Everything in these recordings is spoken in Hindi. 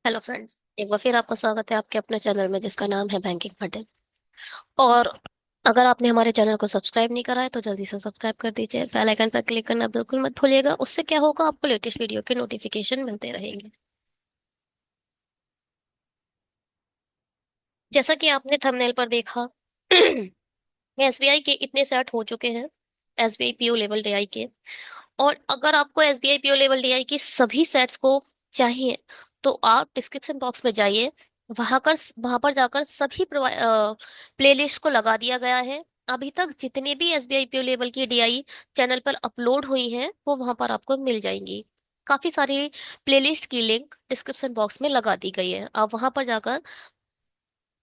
हेलो फ्रेंड्स, एक बार फिर आपका स्वागत है आपके अपने चैनल में जिसका नाम है बैंकिंग पटेल। और अगर आपने हमारे चैनल को सब्सक्राइब नहीं करा है तो जल्दी से सब्सक्राइब कर दीजिए। बेल आइकन पर क्लिक करना बिल्कुल मत भूलिएगा। उससे क्या होगा, आपको लेटेस्ट वीडियो के नोटिफिकेशन मिलते रहेंगे। जैसा कि आपने थंबनेल पर देखा एसबीआई के इतने सेट हो चुके हैं, एसबीआई पीओ लेवल डीआई के। और अगर आपको एसबीआई पीओ लेवल डीआई की सभी सेट्स को चाहिए तो आप डिस्क्रिप्शन बॉक्स में जाइए। वहां पर जाकर सभी प्लेलिस्ट को लगा दिया गया है। अभी तक जितने भी एसबीआई पीओ लेवल की डीआई चैनल पर अपलोड हुई हैं वो वहां पर आपको मिल जाएंगी। काफी सारी प्लेलिस्ट की लिंक डिस्क्रिप्शन बॉक्स में लगा दी गई है, आप वहां पर जाकर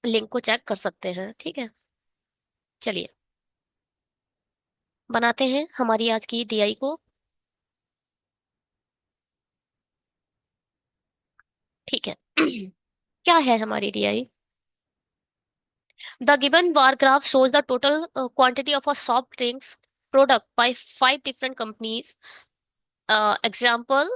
लिंक को चेक कर सकते हैं। ठीक है, चलिए बनाते हैं हमारी आज की डीआई को। ठीक है क्या है हमारी DI? The given bar graph shows the total quantity of a soft drinks product by five different companies. Example: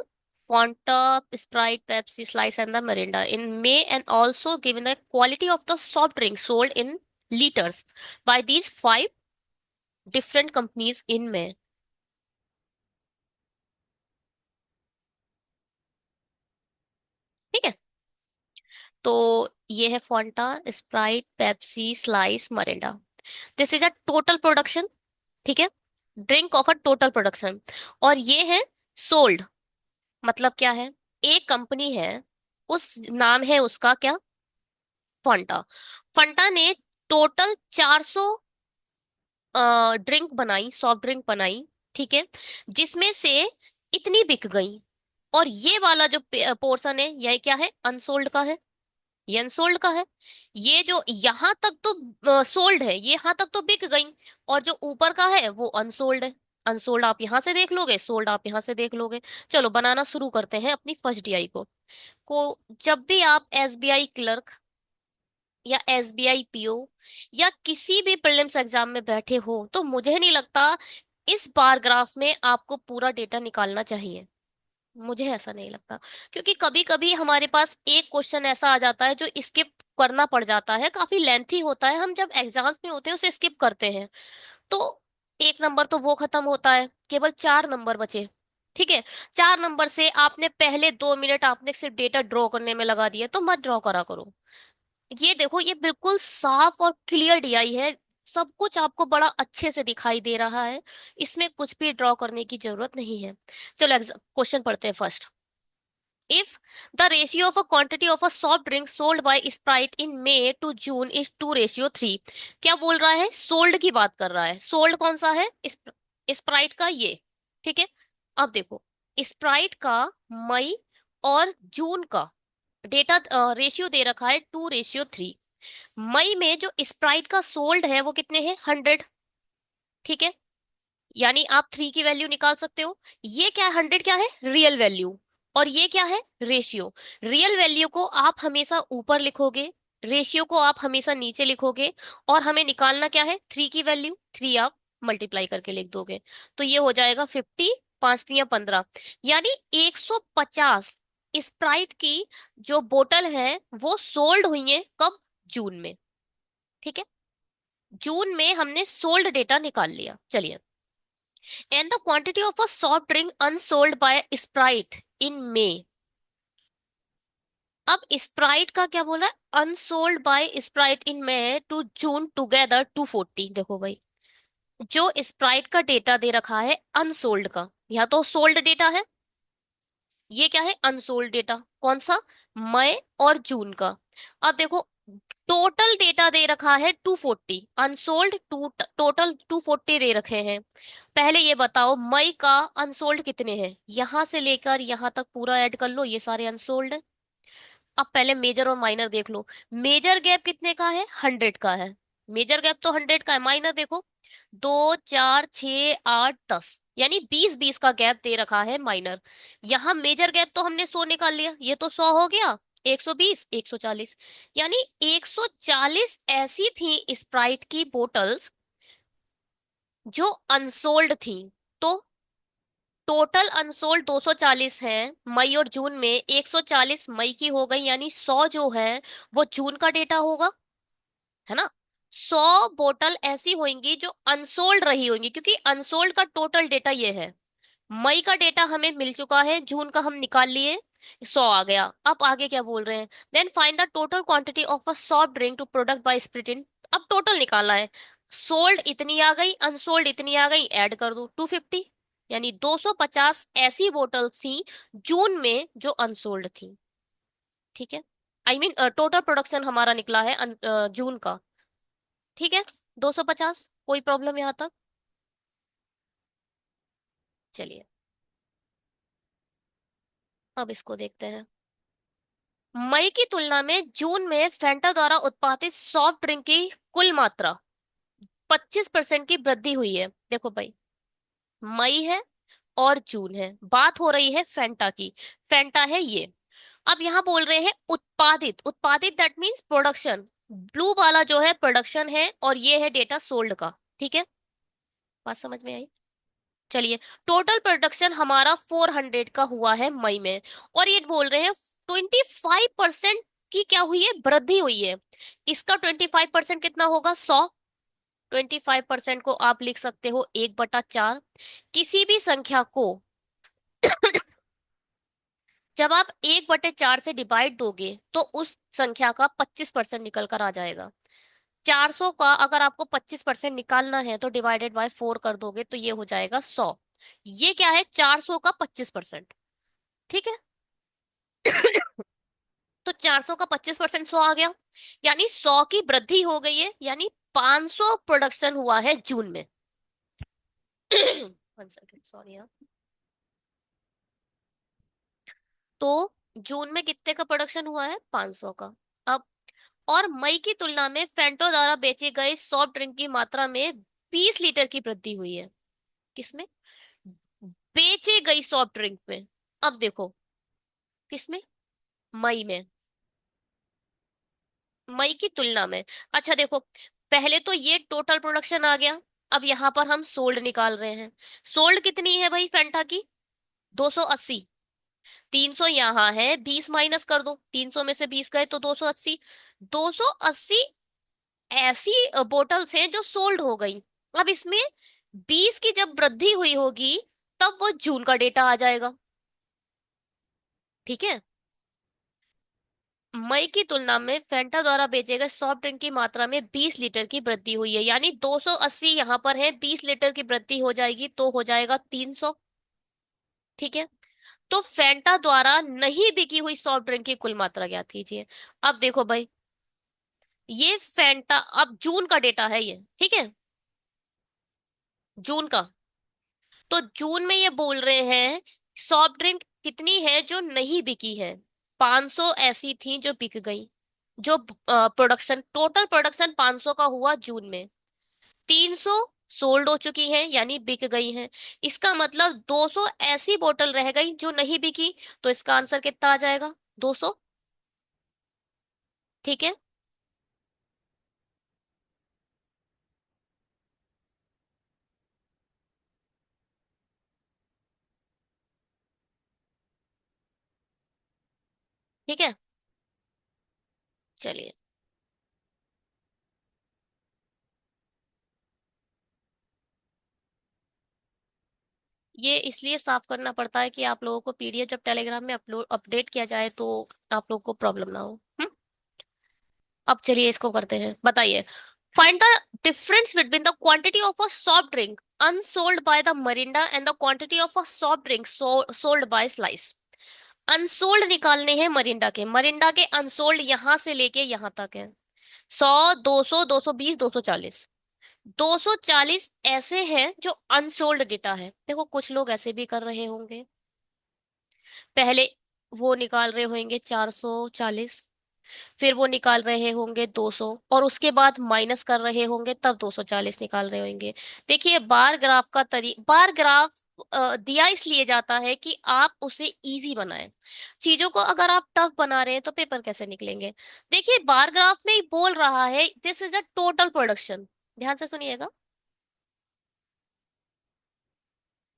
Fanta, Sprite, Pepsi, Slice, and the Mirinda in May, and also given the quality of the soft drink sold in liters by these five different companies in May. ठीक है, तो ये है Fanta, Sprite, Pepsi, Slice, Mirinda. This is a total production. ठीक है, drink of a total production. और ये है सोल्ड, मतलब क्या है? एक कंपनी है, उस नाम है उसका क्या? फंटा। फंटा ने टोटल 400 ड्रिंक बनाई, सॉफ्ट ड्रिंक बनाई। ठीक है, जिसमें से इतनी बिक गई। और ये वाला जो पोर्शन है यह क्या है? अनसोल्ड का है, ये अनसोल्ड का है। ये जो यहाँ तक तो सोल्ड है, ये यहाँ तक तो बिक गई। और जो ऊपर का है वो अनसोल्ड है। अनसोल्ड आप यहाँ से देख लोगे, सोल्ड आप यहाँ से देख लोगे। चलो बनाना शुरू करते हैं अपनी फर्स्ट डीआई को। जब भी आप एसबीआई क्लर्क या एसबीआई पीओ या किसी भी प्रीलिम्स एग्जाम में बैठे हो तो मुझे नहीं लगता इस बार ग्राफ में आपको पूरा डेटा निकालना चाहिए। मुझे ऐसा नहीं लगता, क्योंकि कभी कभी हमारे पास एक क्वेश्चन ऐसा आ जाता है जो स्किप करना पड़ जाता है, काफी लेंथी होता है। हम जब एग्जाम्स में होते हैं उसे स्किप करते हैं तो एक नंबर तो वो खत्म होता है, केवल 4 नंबर बचे। ठीक है, 4 नंबर से आपने पहले 2 मिनट आपने सिर्फ डेटा ड्रॉ करने में लगा दिए, तो मत ड्रॉ करा करो। ये देखो, ये बिल्कुल साफ और क्लियर डीआई है। सब कुछ आपको बड़ा अच्छे से दिखाई दे रहा है, इसमें कुछ भी ड्रॉ करने की जरूरत नहीं है। चलो क्वेश्चन पढ़ते हैं first. If the ratio of a quantity of a soft drink sold by Sprite in May to June is 2:3, क्या बोल रहा है? सोल्ड की बात कर रहा है। सोल्ड कौन सा है? स्प्राइट का ये। ठीक है, अब देखो स्प्राइट का मई और जून का डेटा रेशियो दे रखा है 2:3। मई में जो स्प्राइट का सोल्ड है वो कितने हैं? 100। ठीक है, यानी आप 3 की वैल्यू निकाल सकते हो। ये क्या है? 100 क्या है? Real value. और ये क्या है? रेशियो। रियल वैल्यू को आप हमेशा ऊपर लिखोगे, रेशियो को आप हमेशा नीचे लिखोगे। और हमें निकालना क्या है? 3 की वैल्यू, 3 आप मल्टीप्लाई करके लिख दोगे तो ये हो जाएगा 50, 5 या 15, यानी 150 स्प्राइट की जो बोतल है वो सोल्ड हुई है कब? जून में। ठीक है, जून में हमने सोल्ड डेटा निकाल लिया। चलिए, and the quantity of a soft drink unsold by Sprite in May। अब स्प्राइट का क्या बोला है? Unsold by Sprite in May to June together 240। देखो भाई, जो स्प्राइट का डेटा दे रखा है अनसोल्ड का, या तो सोल्ड डेटा है, ये क्या है? Unsold data. कौन सा? मई और जून का। अब देखो, टोटल डेटा दे रखा है 240, अनसोल्ड टोटल 240 दे रखे हैं। पहले ये बताओ मई का अनसोल्ड कितने हैं? यहां से लेकर यहां तक पूरा ऐड कर लो, ये सारे अनसोल्ड है। अब पहले मेजर और माइनर देख लो। मेजर गैप कितने का है? 100 का है। मेजर गैप तो 100 का है। माइनर देखो, 2, 4, 6, 8, 10, यानी 20-20 का गैप दे रखा है माइनर। यहाँ मेजर गैप तो हमने 100 निकाल लिया, ये तो 100 हो गया। 120, 140, यानी 140 ऐसी थी स्प्राइट की बोतल्स जो अनसोल्ड थी। तो टोटल अनसोल्ड 240 है मई और जून में, 140 मई की हो गई, यानी 100 जो है वो जून का डेटा होगा, है ना। 100 बोतल ऐसी होंगी जो अनसोल्ड रही होंगी, क्योंकि अनसोल्ड का टोटल डेटा ये है। मई का डेटा हमें मिल चुका है, जून का हम निकाल लिए, 100 आ गया। अब आगे क्या बोल रहे हैं, then find the total quantity of a soft drink to product by splitting. अब टोटल निकालना है, सोल्ड इतनी आ गई, अनसोल्ड इतनी आ गई, ऐड कर दो 250, यानी 250 ऐसी बोतल थी जून में जो अनसोल्ड थी। ठीक है, आई मीन टोटल प्रोडक्शन हमारा निकला है जून का। ठीक है, 250, कोई प्रॉब्लम यहाँ तक? चलिए, अब इसको देखते हैं। मई की तुलना में जून में फेंटा द्वारा उत्पादित सॉफ्ट ड्रिंक की कुल मात्रा 25% की वृद्धि हुई है। देखो भाई, मई है और जून है, बात हो रही है फेंटा की। फेंटा है ये। अब यहाँ बोल रहे हैं उत्पादित, उत्पादित दैट मीन्स प्रोडक्शन। ब्लू वाला जो है प्रोडक्शन है, और ये है डेटा सोल्ड का। ठीक है, बात समझ में आई? चलिए, टोटल प्रोडक्शन हमारा 400 का हुआ है मई में, और ये बोल रहे हैं 25% की क्या हुई है, वृद्धि हुई है। इसका 25% कितना होगा, 100। 25% को आप लिख सकते हो 1/4। किसी भी संख्या को जब आप 1/4 से डिवाइड दोगे तो उस संख्या का 25% निकल कर आ जाएगा। 400 का अगर आपको 25% निकालना है तो डिवाइडेड बाय 4 कर दोगे तो ये हो जाएगा 100। ये क्या है, 400 का 25%। ठीक है। तो 400 का 25% 100 आ गया, यानी 100 की वृद्धि हो गई है, यानी 500 प्रोडक्शन हुआ है जून में। 1 सेकेंड, सॉरी। तो जून में कितने का प्रोडक्शन हुआ है, 500 का। अब, और मई की तुलना में फेंटो द्वारा बेचे गए सॉफ्ट ड्रिंक की मात्रा में 20 लीटर की वृद्धि हुई है। किसमें? बेचे गई सॉफ्ट ड्रिंक में। अब देखो, किसमें? मई में, मई की तुलना में। अच्छा देखो, पहले तो ये टोटल प्रोडक्शन आ गया। अब यहाँ पर हम सोल्ड निकाल रहे हैं। सोल्ड कितनी है भाई फेंटा की, 280। 300 यहाँ है, 20 माइनस कर दो, 300 में से 20 गए तो 280। 280 ऐसी बोतल्स हैं जो सोल्ड हो गई। अब इसमें 20 की जब वृद्धि हुई होगी तब वो जून का डेटा आ जाएगा। ठीक है। मई की तुलना में फेंटा द्वारा बेचे गए सॉफ्ट ड्रिंक की मात्रा में 20 लीटर की वृद्धि हुई है, यानी 280 यहाँ पर है, 20 लीटर की वृद्धि हो जाएगी तो हो जाएगा 300। ठीक है। तो फेंटा द्वारा नहीं बिकी हुई सॉफ्ट ड्रिंक की कुल मात्रा ज्ञात कीजिए। अब देखो भाई, ये फेंटा अब जून का डेटा है ये, ठीक है, जून का। तो जून में ये बोल रहे हैं सॉफ्ट ड्रिंक कितनी है जो नहीं बिकी है, 500 ऐसी थी जो बिक गई। जो प्रोडक्शन, टोटल प्रोडक्शन 500 का हुआ जून में, 300 सोल्ड हो चुकी है यानी बिक गई है। इसका मतलब 200 ऐसी बोतल रह गई जो नहीं बिकी, तो इसका आंसर कितना आ जाएगा, 200। ठीक है। ठीक है, चलिए। ये इसलिए साफ करना पड़ता है कि आप लोगों को पीडीएफ जब टेलीग्राम में अपलोड अपडेट किया जाए तो आप लोगों को प्रॉब्लम ना हो। अब चलिए इसको करते हैं, बताइए। Find the difference between the quantity of a soft drink unsold by the Mirinda and the quantity of a soft drink sold bye slice. Unsold निकालने हैं मरिंडा के, मरिंडा के अनसोल्ड यहां से लेके यहां तक है। 100, 200, 220, 240। 240 ऐसे हैं जो अनसोल्ड डेटा है। देखो कुछ लोग ऐसे भी कर रहे होंगे, पहले वो निकाल रहे होंगे 440, फिर वो निकाल रहे होंगे 200, और उसके बाद माइनस कर रहे होंगे तब 240 निकाल रहे होंगे। देखिए, बार ग्राफ दिया इसलिए जाता है कि आप उसे इजी बनाएं। चीजों को अगर आप टफ बना रहे हैं तो पेपर कैसे निकलेंगे। देखिए, बार ग्राफ में ही बोल रहा है this is a total production. ध्यान से सुनिएगा।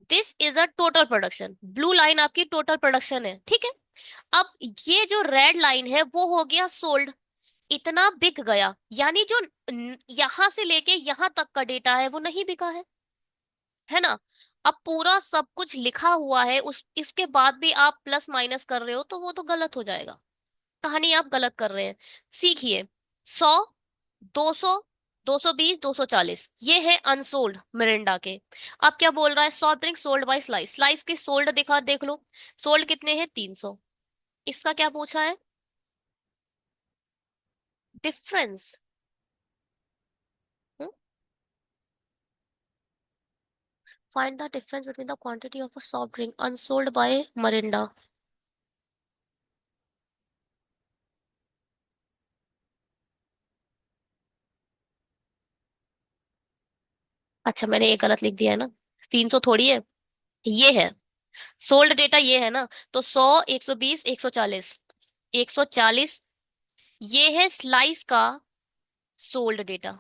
This is a total production, blue line आपकी टोटल प्रोडक्शन है, ठीक है। अब ये जो रेड लाइन है वो हो गया सोल्ड, इतना बिक गया, यानी जो यहां से लेके यहां तक का डेटा है वो नहीं बिका है ना। अब पूरा सब कुछ लिखा हुआ है, उस इसके बाद भी आप प्लस माइनस कर रहे हो तो वो तो गलत हो जाएगा, कहानी आप गलत कर रहे हैं। सीखिए, 100, 200, 220, 240 ये है अनसोल्ड मिरिंडा के। अब क्या बोल रहा है, soft drink sold bye slice, slice की सोल्ड दिखा देख लो, सोल्ड कितने हैं 300। इसका क्या पूछा है, difference. Find the difference between the quantity of a soft drink unsold by Mirinda. अच्छा मैंने ये गलत लिख दिया है ना, 300 थोड़ी है, ये है सोल्ड डेटा, ये है ना। तो 100, 120, 140, 140 ये है स्लाइस का सोल्ड डेटा।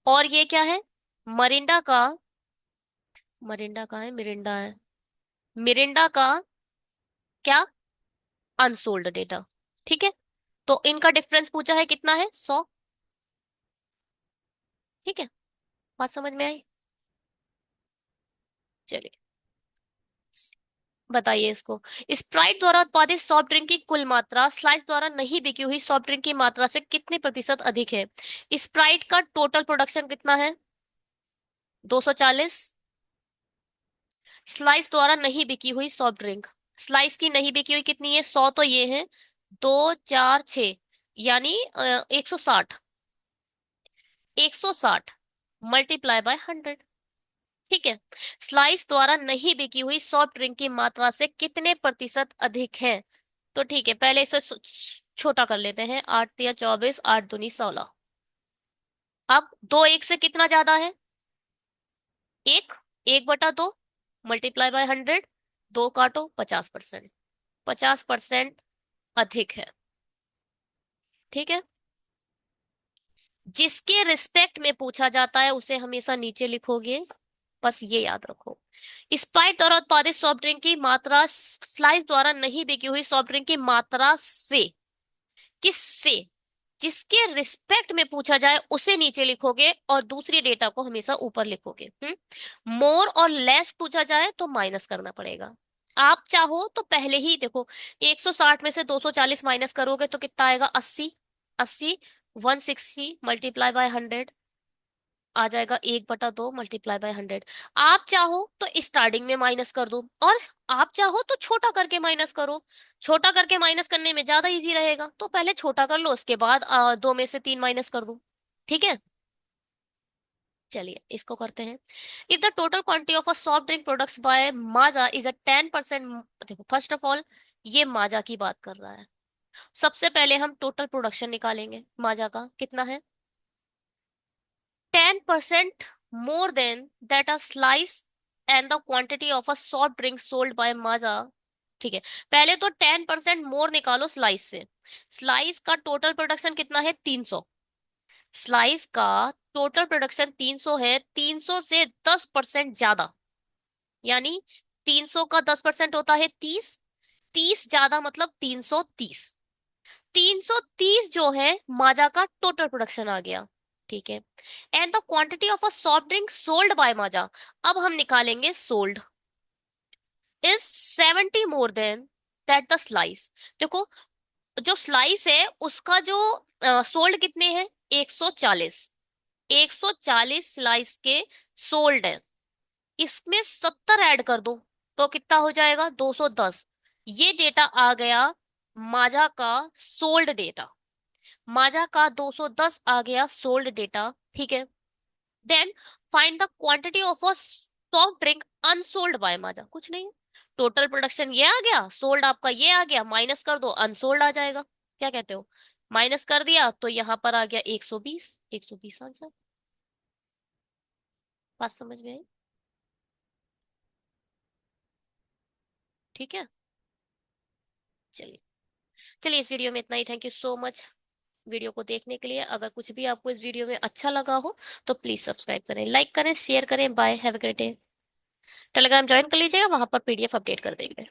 और ये क्या है, मरिंडा का, मरिंडा का है, मिरिंडा है, मिरिंडा का क्या, अनसोल्ड डेटा, ठीक है। तो इनका डिफरेंस पूछा है कितना है, 100, ठीक है। बात समझ में आई, चलिए बताइए इसको। स्प्राइट द्वारा उत्पादित सॉफ्ट ड्रिंक की कुल मात्रा स्लाइस द्वारा नहीं बिकी हुई सॉफ्ट ड्रिंक की मात्रा से कितने प्रतिशत अधिक है। स्प्राइट का टोटल प्रोडक्शन कितना है, 240, स्लाइस द्वारा नहीं बिकी हुई सॉफ्ट ड्रिंक, स्लाइस की नहीं बिकी हुई कितनी है, 100 तो ये है, 2, 4, 6 यानी 160, 160 मल्टीप्लाई बाय 100, ठीक है। स्लाइस द्वारा नहीं बिकी हुई सॉफ्ट ड्रिंक की मात्रा से कितने प्रतिशत अधिक है। तो ठीक है, पहले इसे छोटा कर लेते हैं, 8 या 24, 8 दूनी 16। अब 2 1 से कितना ज्यादा है, एक, 1/2 मल्टीप्लाई बाय 100, 2 काटो, 50%, 50% अधिक है, ठीक है। जिसके रिस्पेक्ट में पूछा जाता है उसे हमेशा नीचे लिखोगे, बस ये याद रखो। स्प्राइट द्वारा उत्पादित सॉफ्ट ड्रिंक की मात्रा स्लाइस द्वारा नहीं बिकी हुई सॉफ्ट ड्रिंक की मात्रा से, किससे, जिसके रिस्पेक्ट में पूछा जाए उसे नीचे लिखोगे और दूसरी डेटा को हमेशा ऊपर लिखोगे। मोर और लेस पूछा जाए तो माइनस करना पड़ेगा। आप चाहो तो पहले ही देखो, 160 में से 240 माइनस करोगे तो कितना आएगा, 80, 80, 160 मल्टीप्लाई बाय 100 आ जाएगा, 1/2 मल्टीप्लाई बाय 100। आप चाहो तो स्टार्टिंग में माइनस कर दो, और आप चाहो तो छोटा करके माइनस करो, छोटा करके माइनस करने में ज्यादा इजी रहेगा, तो पहले छोटा कर लो, उसके बाद 2 में से 3 माइनस कर दो, ठीक है। चलिए इसको करते हैं। If the total quantity of a soft drink products by Maaza is a 10%, देखो फर्स्ट ऑफ ऑल ये माजा की बात कर रहा है। सबसे पहले हम टोटल प्रोडक्शन निकालेंगे, माजा का कितना है, 10% more than that a slice and the quantity of a soft drink sold by Maaza, ठीक है। पहले तो 10% मोर निकालो स्लाइस से, स्लाइस का टोटल प्रोडक्शन कितना है, 300, स्लाइस का टोटल प्रोडक्शन 300 है, 300 से 10% ज्यादा, यानी 300 का 10% होता है 30, 30 ज्यादा मतलब 330, 330 जो है माजा का टोटल प्रोडक्शन आ गया, ठीक है। And the quantity of a soft drink sold by Maaza, अब हम निकालेंगे sold, is 70 more than that the Slice. देखो जो स्लाइस है उसका जो सोल्ड कितने हैं, 140, 140 स्लाइस के सोल्ड है, इसमें 70 ऐड कर दो तो कितना हो जाएगा, 210। ये डेटा आ गया माजा का सोल्ड डेटा, माजा का 210 आ गया सोल्ड डेटा, ठीक है। Then find the quantity of a soft drink unsold by Maaza, कुछ नहीं, टोटल प्रोडक्शन ये आ गया, सोल्ड आपका ये आ गया, माइनस कर दो अनसोल्ड आ जाएगा, क्या कहते हो, माइनस कर दिया तो यहां पर आ गया 120, 120 आंसर। बात समझ में आई, ठीक है। चलिए, चलिए इस वीडियो में इतना ही, thank you so much video को देखने के लिए। अगर कुछ भी आपको इस वीडियो में अच्छा लगा हो तो प्लीज सब्सक्राइब करें, लाइक करें, शेयर करें। Bye, have a great day. Telegram join कर लीजिएगा, वहां पर पीडीएफ अपडेट कर देंगे।